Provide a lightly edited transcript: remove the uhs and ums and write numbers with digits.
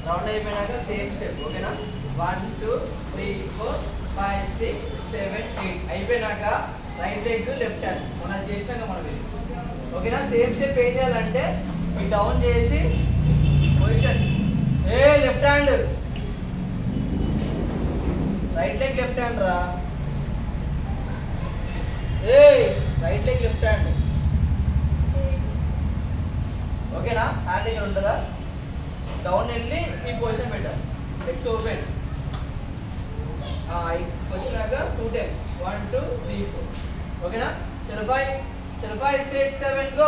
round అయిపోయినాక same step ఓకేనా 1 2 3 4 5 6 7 8 అయిపోయినాక రైట్ లెగ్ లెఫ్ట్ హ్యాండ్ మనం చేసినాక మనం ఓకేనా సేమ్ స్టెప్ ఏం చేయాలంటే ఈ డౌన్ చేసి position left hand right leg left hand రా రైట్ లెగ్ లెఫ్ట్ హ్యాండ్ ఓకేనా హ్యాండ్ ఇక్కడ ఉంటుందా డౌన్ వెళ్ళి ఈ పొజిషన్ పెట్టాలి లెగ్స్ ఓపెన్ వచ్చినాక 2 టైమ్స్ 1 2 3 4 ఓకేనా చలో 5 6 7 గో